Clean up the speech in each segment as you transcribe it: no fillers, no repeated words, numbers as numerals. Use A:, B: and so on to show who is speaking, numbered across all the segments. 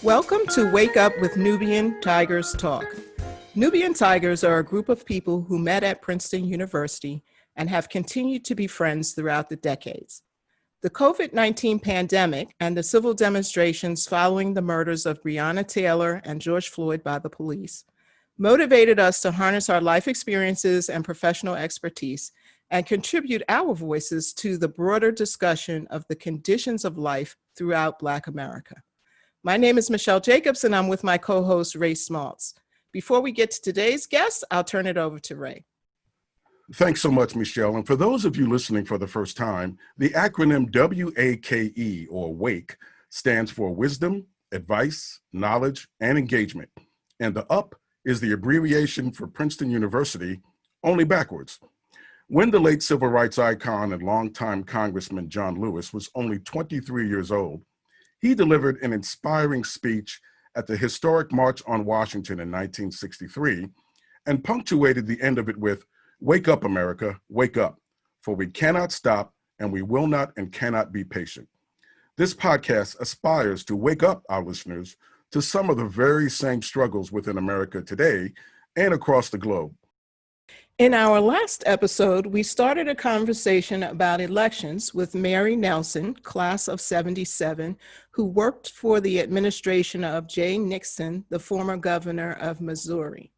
A: Welcome to Wake Up with Nubian Tigers Talk. Nubian Tigers are a group of people who met at Princeton University and have continued to be friends throughout the decades. The COVID-19 pandemic and the civil demonstrations following the murders of Breonna Taylor and George Floyd by the police motivated us to harness our life experiences and professional expertise and contribute our voices to the broader discussion of the conditions of life throughout Black America. My name is Michelle Jacobs, and I'm with my co-host, Ray Smaltz. Before we get to today's guest, I'll turn it over to Ray.
B: Thanks so much, Michelle. And for those of you listening for the first time, the acronym WAKE, or WAKE, stands for Wisdom, Advice, Knowledge, and Engagement. And the UP is the abbreviation for Princeton University, only backwards. When the late civil rights icon and longtime Congressman John Lewis was only 23 years old, he delivered an inspiring speech at the historic March on Washington in 1963 and punctuated the end of it with, "Wake up, America, wake up, for we cannot stop and we will not and cannot be patient." This podcast aspires to wake up our listeners to some of the very same struggles within America today and across the globe.
A: In our last episode, we started a conversation about elections with Mary Nelson, class of 77, who worked for the administration of Jay Nixon, the former governor of Missouri.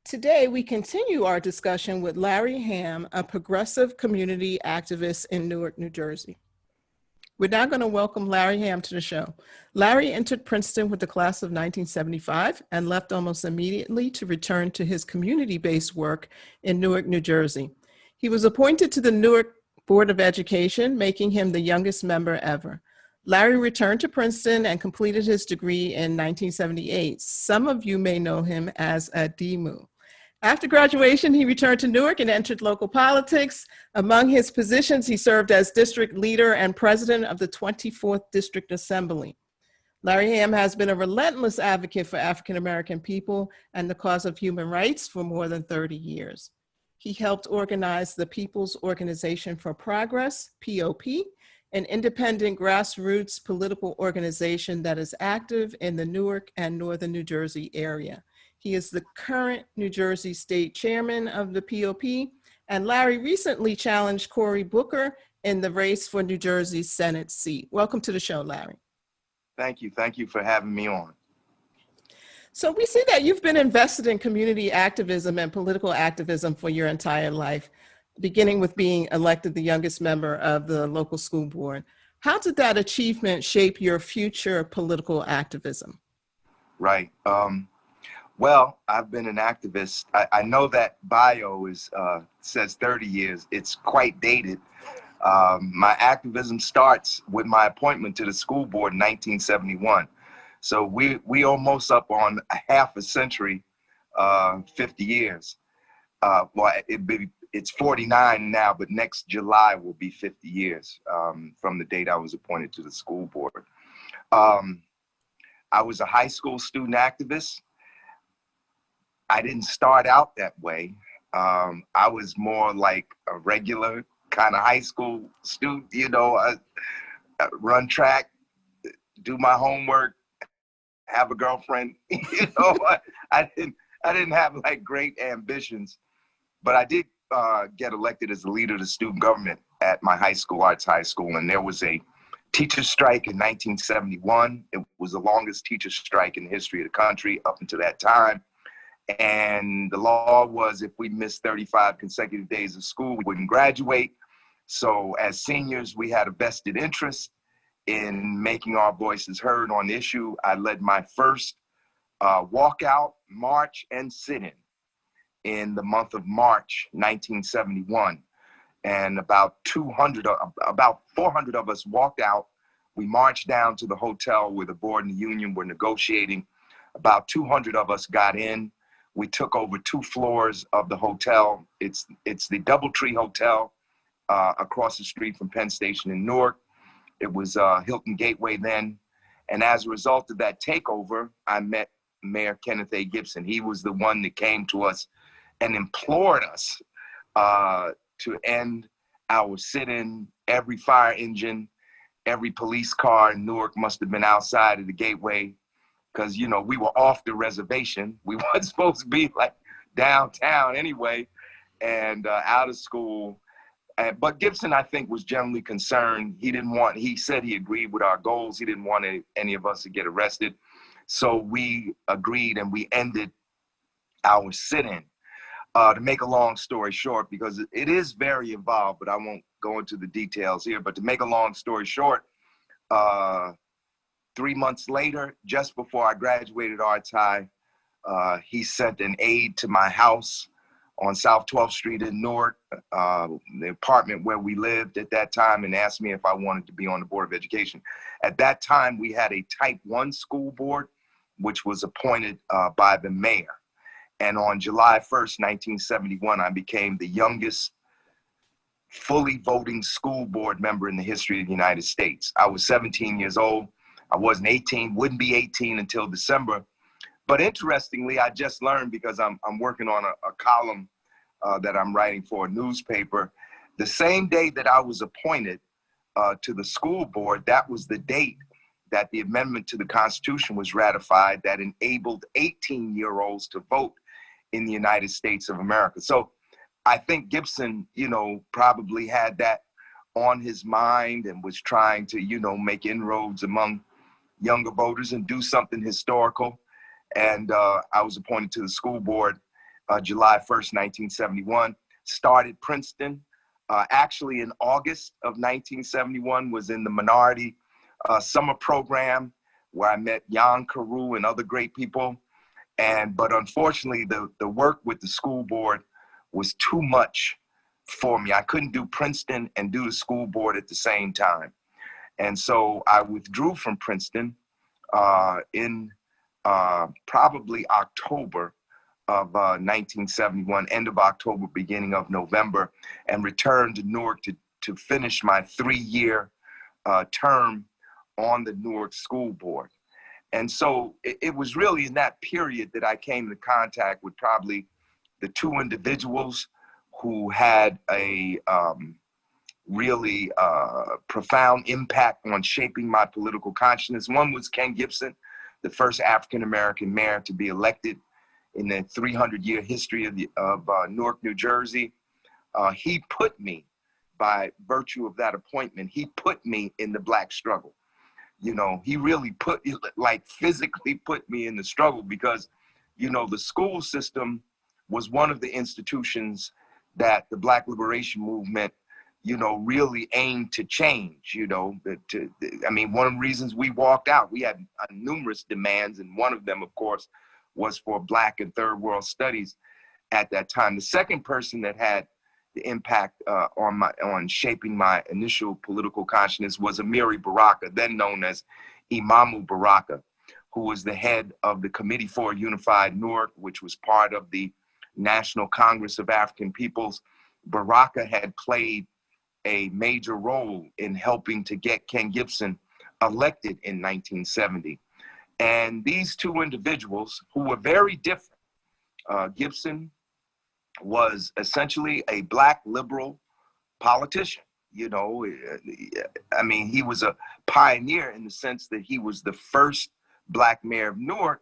A: Today, we continue our discussion with Larry Hamm, a progressive community activist in Newark, New Jersey. We're now going to welcome Larry Hamm to the show. Larry entered Princeton with the class of 1975 and left almost immediately to return to his community-based work in Newark, New Jersey. He was appointed to the Newark Board of Education, making him the youngest member ever. Larry returned to Princeton and completed his degree in 1978. Some of you may know him as a DMU. After graduation, he returned to Newark and entered local politics. Among his positions, he served as district leader and president of the 24th District Assembly. Larry Hamm has been a relentless advocate for African American people and the cause of human rights for more than 30 years. He helped organize the People's Organization for Progress, POP, an independent grassroots political organization that is active in the Newark and Northern New Jersey area. He is the current New Jersey state chairman of the POP, and Larry recently challenged Cory Booker in the race for New Jersey's Senate seat. Welcome to the show, Larry.
C: Thank you. Thank you for having me on.
A: So we see that you've been invested in community activism and political activism for your entire life, beginning with being elected the youngest member of the local school board. How did that achievement shape your future political activism?
C: Right. Well, I've been an activist. I know that bio says 30 years. It's quite dated. My activism starts with my appointment to the school board in 1971. So we almost up on a half a century, 50 years. Well, it's 49 now, but next July will be 50 years from the date I was appointed to the school board. I was a high school student activist. I didn't start out that way. I was more like a regular kind of high school student, I run track, do my homework, have a girlfriend. I didn't have like great ambitions, but I did get elected as the leader of the student government at my high school, Arts High School, and there was a teacher's strike in 1971. It was the longest teacher strike in the history of the country up until that time. And the law was if we missed 35 consecutive days of school, we wouldn't graduate. So as seniors, we had a vested interest in making our voices heard on the issue. I led my first walkout, march, and sit-in in the month of March, 1971. And about 400 of us walked out. We marched down to the hotel where the board and the union were negotiating. About 200 of us got in. We took over 2 floors of the hotel. It's the Doubletree Hotel across the street from Penn Station in Newark. It was Hilton Gateway then. And as a result of that takeover, I met Mayor Kenneth A. Gibson. He was the one that came to us and implored us to end our sit-in. Every fire engine, every police car in Newark must have been outside of the gateway. because, you know, we were off the reservation. We weren't supposed to be like downtown anyway, and out of school. But Gibson, I think, was generally concerned. He said he agreed with our goals. He didn't want any of us to get arrested. So we agreed and we ended our sit-in. To make a long story short, because it is very involved, but I won't go into the details here. But to make a long story short, 3 months later, just before I graduated Arts High, he sent an aide to my house on South 12th Street in Newark, the apartment where we lived at that time, and asked me if I wanted to be on the Board of Education. At that time, we had a Type 1 school board, which was appointed by the mayor. And on July 1st, 1971, I became the youngest fully voting school board member in the history of the United States. I was 17 years old. I wasn't 18, wouldn't be 18 until December. But interestingly, I just learned, because I'm working on a column that I'm writing for a newspaper. The same day that I was appointed to the school board, that was the date that the amendment to the Constitution was ratified that enabled 18-year-olds to vote in the United States of America. So I think Gibson, you know, probably had that on his mind and was trying to, you know, make inroads among younger voters and do something historical. And I was appointed to the school board July 1st, 1971, started Princeton. Actually in August of 1971, was in the minority summer program where I met Jan Carew and other great people. But unfortunately, the work with the school board was too much for me. I couldn't do Princeton and do the school board at the same time. And so I withdrew from Princeton in probably October of 1971, end of October, beginning of November, and returned to Newark to finish my 3-year term on the Newark School Board. And so it was really in that period that I came into contact with probably the two individuals who had a really profound impact on shaping my political consciousness. One was Ken Gibson, the first African-American mayor to be elected in the 300-year history of Newark, New Jersey. He put me, by virtue of that appointment, he put me in the Black struggle. You know, he really physically put me in the struggle, because, you know, the school system was one of the institutions that the Black liberation movement, you know, really aimed to change. You know, I mean, one of the reasons we walked out, we had numerous demands, and one of them, of course, was for Black and Third World Studies at that time. The second person that had the impact on shaping my initial political consciousness was Amiri Baraka, then known as Imamu Baraka, who was the head of the Committee for a Unified Newark, which was part of the National Congress of African Peoples. Baraka had played a major role in helping to get Ken Gibson elected in 1970. And these two individuals, who were very different, Gibson was essentially a Black liberal politician. You know, I mean, he was a pioneer in the sense that he was the first Black mayor of Newark,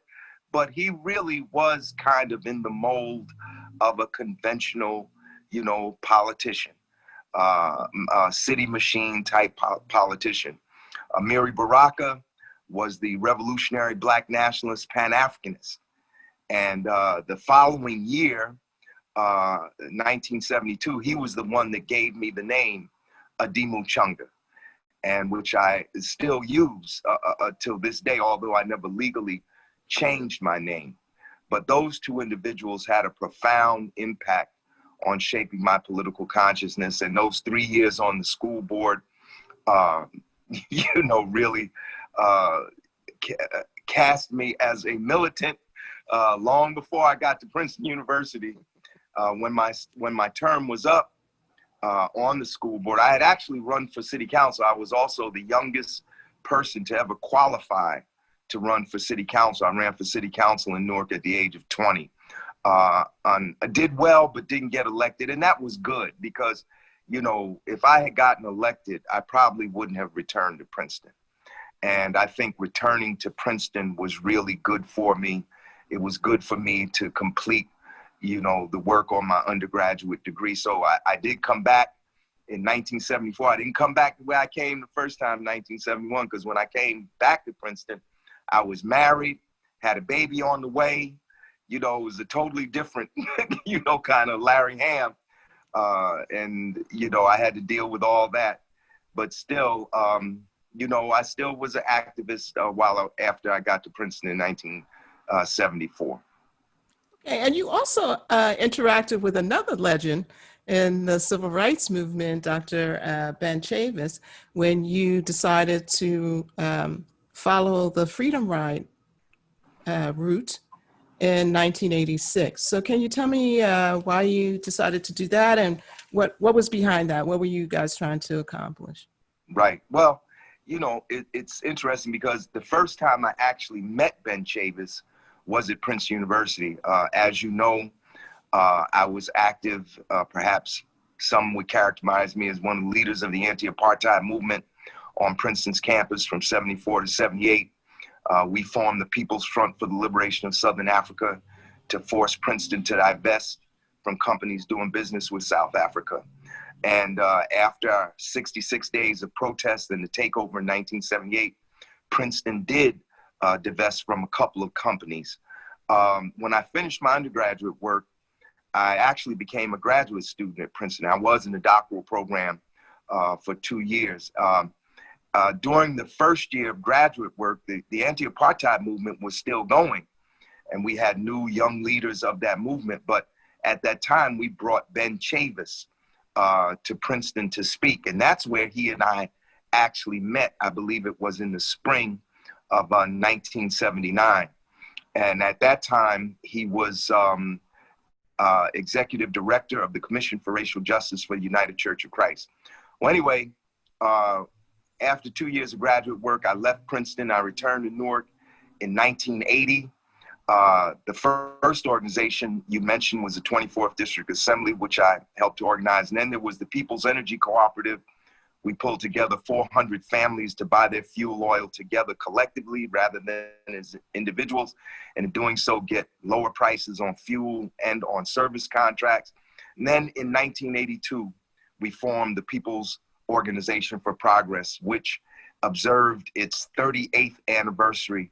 C: but he really was kind of in the mold of a conventional, you know, politician, city machine type politician. Amiri Baraka was the revolutionary Black nationalist Pan-Africanist. And the following year, 1972, he was the one that gave me the name Adimu Chunga, and which I still use till this day, although I never legally changed my name. But those two individuals had a profound impact on shaping my political consciousness. And those 3 years on the school board, you know, really cast me as a militant long before I got to Princeton University. When my term was up on the school board, I had actually run for city council. I was also the youngest person to ever qualify to run for city council. I ran for city council in Newark at the age of 20. I did well, but didn't get elected. And that was good, because, you know, if I had gotten elected, I probably wouldn't have returned to Princeton. And I think returning to Princeton was really good for me. It was good for me to complete, the work on my undergraduate degree. So I did come back in 1974. I didn't come back the way I came the first time in 1971, because when I came back to Princeton, I was married, had a baby on the way. It was a totally different, kind of Larry Hamm. And, I had to deal with all that. But still, I still was an activist after I got to Princeton in 1974.
A: Okay, and you also interacted with another legend in the civil rights movement, Dr. Ben Chavis, when you decided to follow the Freedom Ride route in 1986. So can you tell me why you decided to do that, and what was behind that? What were you guys trying to accomplish?
C: Right. Well, it's interesting because the first time I actually met Ben Chavis was at Princeton University. As you know, I was active. Perhaps some would characterize me as one of the leaders of the anti-apartheid movement on Princeton's campus from 74 to 78. We formed the People's Front for the Liberation of Southern Africa to force Princeton to divest from companies doing business with South Africa. And after 66 days of protests and the takeover in 1978, Princeton did divest from a couple of companies. When I finished my undergraduate work, I actually became a graduate student at Princeton. I was in the doctoral program for 2 years. During the first year of graduate work, the anti-apartheid movement was still going, and we had new young leaders of that movement. But at that time, we brought Ben Chavis to Princeton to speak, and that's where he and I actually met. I believe it was in the spring of 1979. And at that time, he was executive director of the Commission for Racial Justice for the United Church of Christ. Well, anyway, after 2 years of graduate work, I left Princeton. I returned to Newark in 1980. The first organization you mentioned was the 24th District Assembly, which I helped to organize. And then there was the People's Energy Cooperative. We pulled together 400 families to buy their fuel oil together collectively rather than as individuals, and in doing so get lower prices on fuel and on service contracts. And then in 1982, we formed the People's Organization for Progress, which observed its 38th anniversary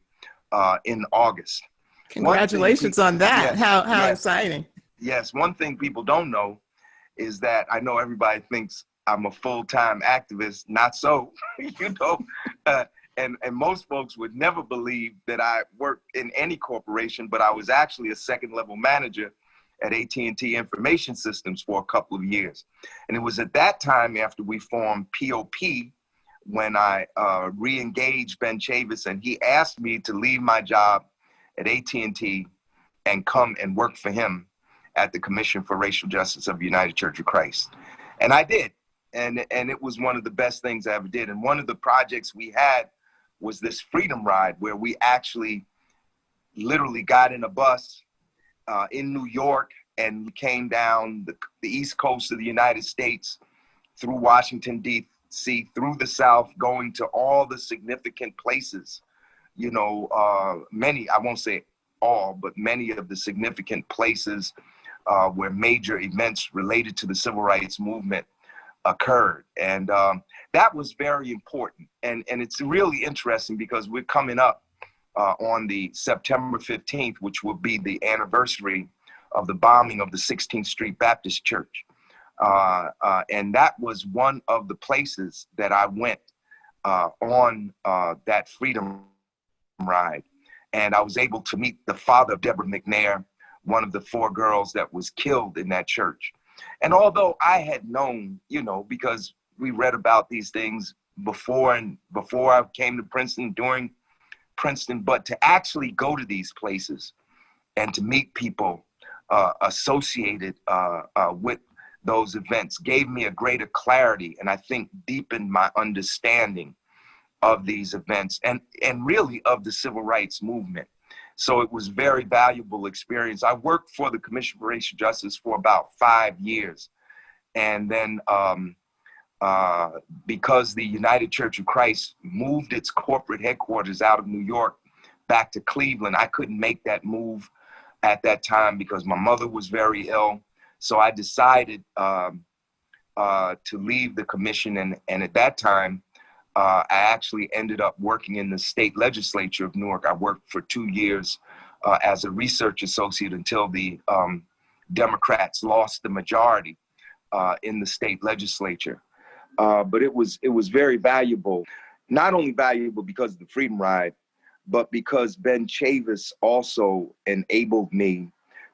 C: in August.
A: Congratulations on that.
C: Yes,
A: How exciting.
C: Yes, one thing people don't know is that I know everybody thinks I'm a full-time activist. Not so, and most folks would never believe that I worked in any corporation, but I was actually a second-level manager at AT&T Information Systems for a couple of years. And it was at that time, after we formed POP, when I re-engaged Ben Chavis, and he asked me to leave my job at AT&T and come and work for him at the Commission for Racial Justice of the United Church of Christ. And I did. And it was one of the best things I ever did. And one of the projects we had was this Freedom Ride, where we actually literally got in a bus in New York and came down the East Coast of the United States through Washington, D.C., through the South, going to all the significant places, many, I won't say all, but many of the significant places where major events related to the civil rights movement occurred. And that was very important. And it's really interesting because we're coming up on the September 15th, which will be the anniversary of the bombing of the 16th Street Baptist Church. And that was one of the places that I went on that Freedom Ride. And I was able to meet the father of Deborah McNair, one of the 4 girls that was killed in that church. And although I had known, because we read about these things before I came to Princeton, during Princeton, but to actually go to these places and to meet people associated with those events gave me a greater clarity, and I think deepened my understanding of these events and really of the civil rights movement. So it was very valuable experience. I worked for the Commission for Racial Justice for about 5 years. And then because the United Church of Christ moved its corporate headquarters out of New York back to Cleveland, I couldn't make that move at that time because my mother was very ill. So I decided to leave the commission. And at that time, I actually ended up working in the state legislature of Newark. I worked for 2 years as a research associate until the Democrats lost the majority in the state legislature. But it was very valuable, not only valuable because of the Freedom Ride, but because Ben Chavis also enabled me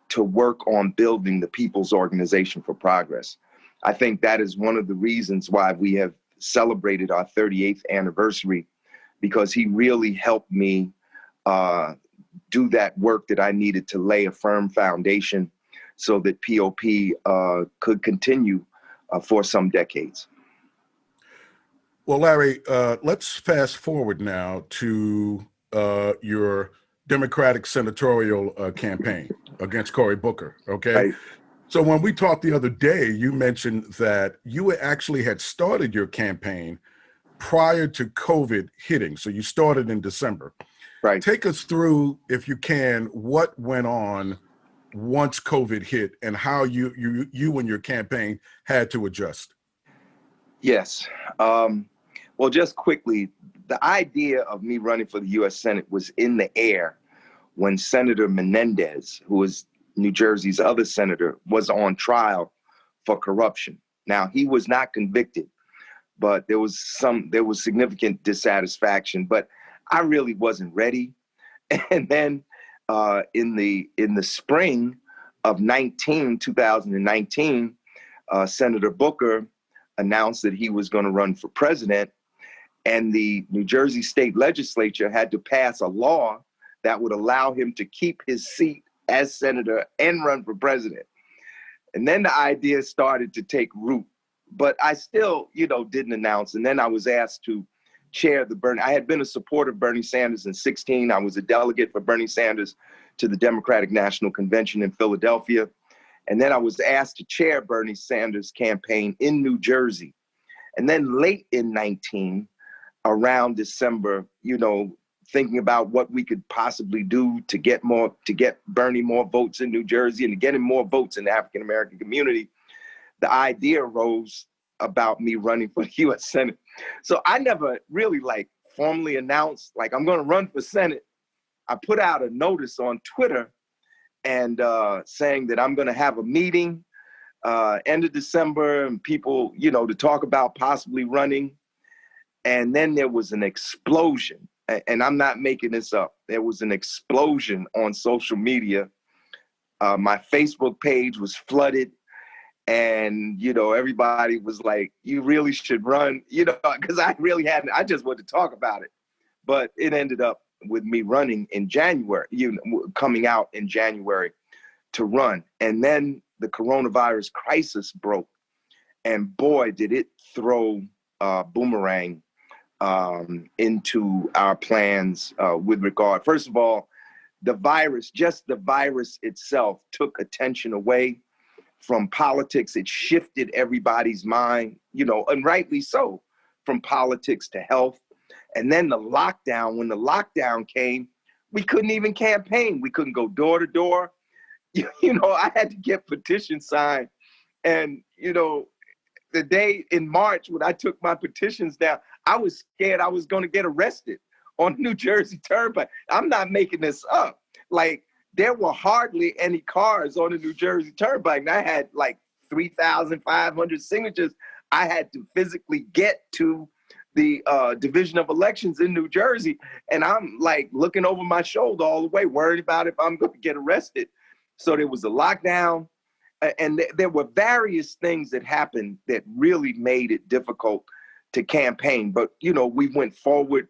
C: to work on building the People's Organization for Progress. I think that is one of the reasons why we have celebrated our 38th anniversary, because he really helped me do that work that I needed to lay a firm foundation so that POP could continue for some decades.
B: Well, Larry, let's fast forward now to your Democratic senatorial campaign against Cory Booker, okay?
C: Right.
B: So when we talked the other day, you mentioned that you actually had started your campaign prior to COVID hitting. So you started in December.
C: Right.
B: Take us through, if you can, what went on once COVID hit and how you and your campaign had to adjust.
C: Yes. Well, just quickly, the idea of me running for the U.S. Senate was in the air when Senator Menendez, who was New Jersey's other senator, was on trial for corruption. Now, he was not convicted, but there was significant dissatisfaction, but I really wasn't ready. And then in the spring of 2019, Senator Booker announced that he was going to run for president, and the New Jersey state legislature had to pass a law that would allow him to keep his seat as senator and run for president. And then the idea started to take root, but I still, didn't announce. And then I was asked to chair the Bernie. I had been a supporter of Bernie Sanders in 2016. I was a delegate for Bernie Sanders to the Democratic National Convention in Philadelphia. And then I was asked to chair Bernie Sanders' campaign in New Jersey. And then late in 19, around December, thinking about what we could possibly do to get Bernie more votes in New Jersey and to get him more votes in the African-American community, the idea arose about me running for the U.S. Senate. So I never really formally announced, I'm going to run for Senate. I put out a notice on Twitter and saying that I'm going to have a meeting end of December and people, to talk about possibly running. And then there was an explosion, and I'm not making this up. There was an explosion on social media. My Facebook page was flooded, and, everybody was like, you really should run, because I just wanted to talk about it. But it ended up with me running in January, coming out in January to run. And then the coronavirus crisis broke, and boy, did it throw a boomerang into our plans with regard. First of all, the virus itself took attention away from politics. It shifted everybody's mind, and rightly so, from politics to health. And then when the lockdown came, we couldn't even campaign. We couldn't go door to door. I had to get petitions signed. And, the day in March when I took my petitions down, I was scared I was going to get arrested on New Jersey Turnpike. I'm not making this up. There were hardly any cars on the New Jersey Turnpike. And I had 3,500 signatures. I had to physically get to the Division of Elections in New Jersey. And I'm looking over my shoulder all the way, worried about if I'm going to get arrested. So there was a lockdown. And there were various things that happened that really made it difficult to campaign. But, we went forward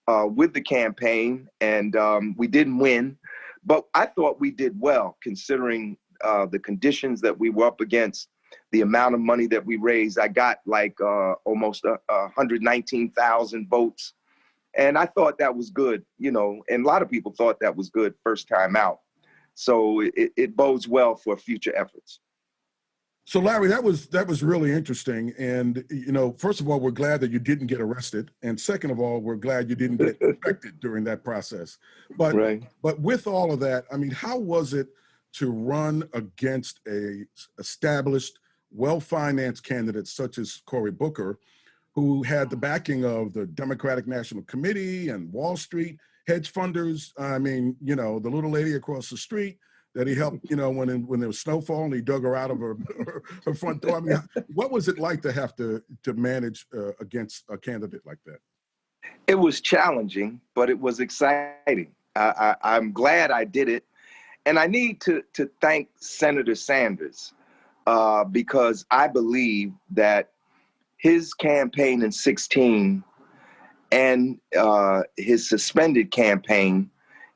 C: with the campaign, and we didn't win. But I thought we did well, considering the conditions that we were up against, the amount of money that we raised. I got almost 119,000 votes. And I thought that was good, and a lot of people thought that was good first time out. So it bodes well for future efforts.
B: So Larry, that was really interesting. And first of all, we're glad that you didn't get arrested, and second of all, we're glad you didn't get infected during that process. But
C: Right.
B: but with all of that, I mean, how was it to run against a established, well-financed candidate such as Cory Booker, who had the backing of the Democratic National Committee and Wall Street hedge funders? I mean, the little lady across the street that he helped, when there was snowfall and he dug her out of her front door. I mean, what was it like to have to manage against a candidate like that?
C: It was challenging, but it was exciting. I'm glad I did it. And I need to thank Senator Sanders because I believe that his campaign in 2016 and his suspended campaign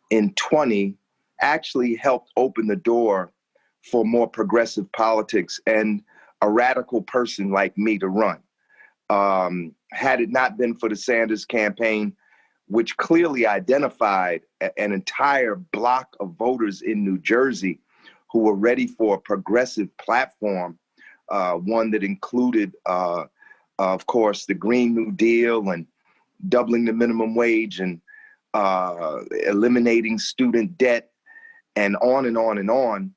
C: in 2020 actually helped open the door for more progressive politics and a radical person like me to run. Had it not been for the Sanders campaign, which clearly identified an entire block of voters in New Jersey who were ready for a progressive platform, one that included, of course, the Green New Deal and doubling the minimum wage and eliminating student debt, and on and on and on.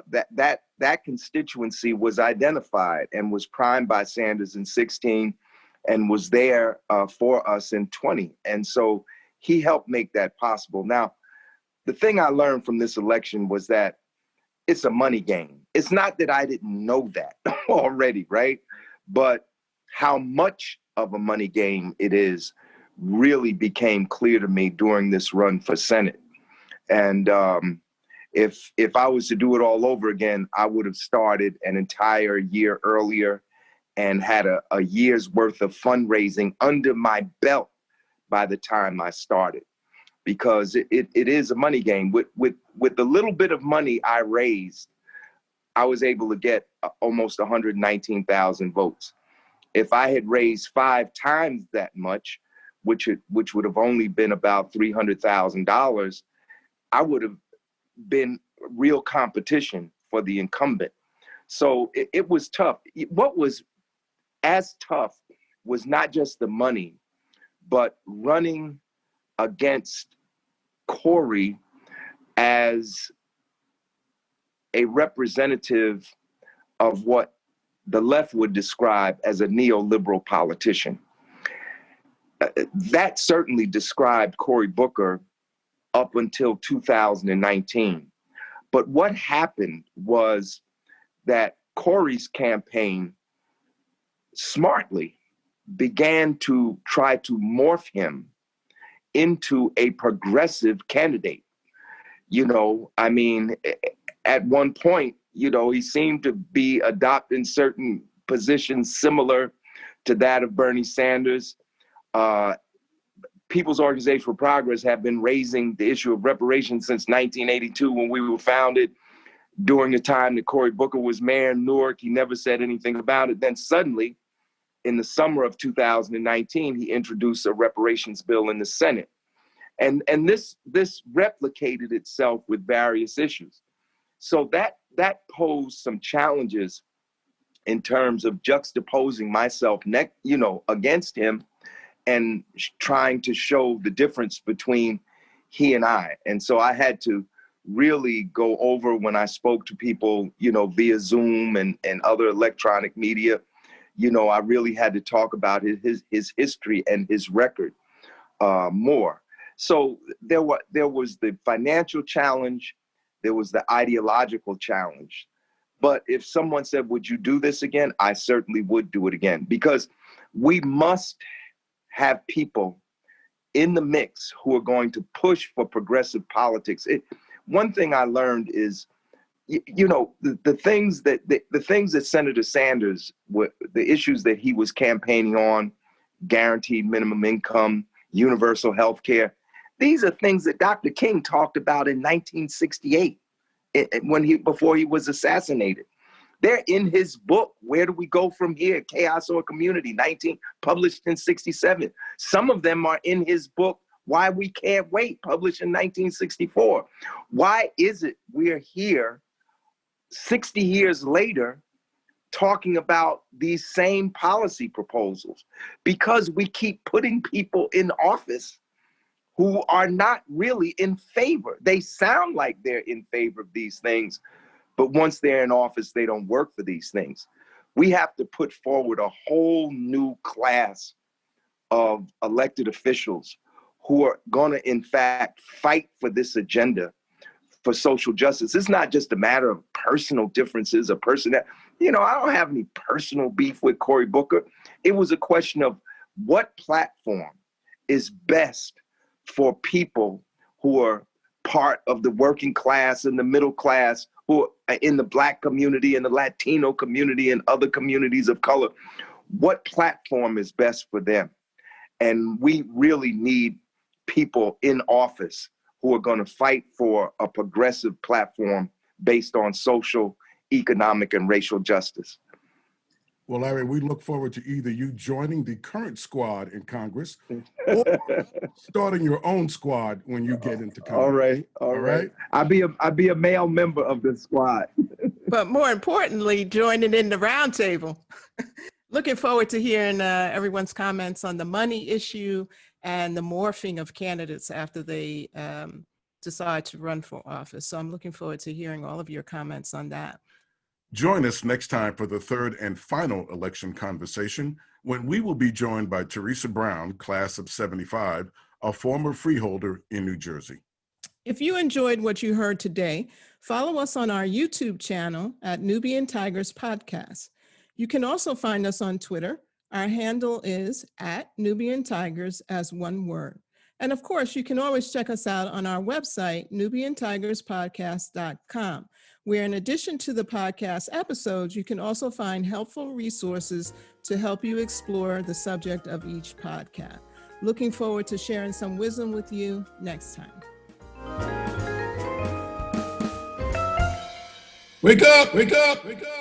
C: That constituency was identified and was primed by Sanders in 2016 and was there for us in 2020. And so he helped make that possible. Now, the thing I learned from this election was that it's a money game. It's not that I didn't know that already, right? But how much of a money game it is really became clear to me during this run for Senate. And if I was to do it all over again, I would have started an entire year earlier and had a year's worth of fundraising under my belt by the time I started, because it is a money game. With the little bit of money I raised, I was able to get almost 119,000 votes. If I had raised 5 times that much, which would have only been about $300,000, I would have been real competition for the incumbent. So it was tough. What was as tough was not just the money, but running against Cory as a representative of what the left would describe as a neoliberal politician. That certainly described Cory Booker up until 2019. But what happened was that Cory's campaign smartly began to try to morph him into a progressive candidate. I mean, at one point, he seemed to be adopting certain positions similar to that of Bernie Sanders. People's Organization for Progress have been raising the issue of reparations since 1982 when we were founded. During the time that Cory Booker was mayor in Newark, he never said anything about it. Then suddenly, in the summer of 2019, he introduced a reparations bill in the Senate. And this replicated itself with various issues. So that posed some challenges in terms of juxtaposing myself against him and trying to show the difference between he and I. And so I had to really go over when I spoke to people, via Zoom and other electronic media. I really had to talk about his history and his record more. So there was the financial challenge, there was the ideological challenge. But if someone said, would you do this again? I certainly would do it again, because we must have people in the mix who are going to push for progressive politics. One thing I learned is, the things that Senator Sanders, the issues that he was campaigning on, guaranteed minimum income, universal health care, these are things that Dr. King talked about in 1968 before he was assassinated. They're in his book, Where Do We Go From Here? Chaos or Community, published in 1967. Some of them are in his book, Why We Can't Wait, published in 1964. Why is it we're here 60 years later talking about these same policy proposals, because we keep putting people in office who are not really in favor. They sound like they're in favor of these things, but once they're in office, they don't work for these things. We have to put forward a whole new class of elected officials who are going to, in fact, fight for this agenda for social justice. It's not just a matter of personal differences, I don't have any personal beef with Cory Booker. It was a question of what platform is best for people who are part of the working class and the middle class, who are in the Black community and the Latino community and other communities of color. What platform is best for them? And we really need people in office who are going to fight for a progressive platform based on social, economic, and racial justice.
B: Well, Larry, we look forward to either you joining the current squad in Congress or starting your own squad when you get into Congress.
C: All right. I'll be a male member of this squad.
A: But more importantly, joining in the roundtable. Looking forward to hearing everyone's comments on the money issue and the morphing of candidates after they decide to run for office. So I'm looking forward to hearing all of your comments on that.
B: Join us next time for the third and final election conversation, when we will be joined by Teresa Brown, class of 75, a former freeholder in New Jersey.
A: If you enjoyed what you heard today, follow us on our YouTube channel at Nubian Tigers Podcast. You can also find us on Twitter. Our handle is @Nubian Tigers as one word. And of course, you can always check us out on our website, nubiantigerspodcast.com, where in addition to the podcast episodes, you can also find helpful resources to help you explore the subject of each podcast. Looking forward to sharing some wisdom with you next time.
B: Wake up, wake up, wake up.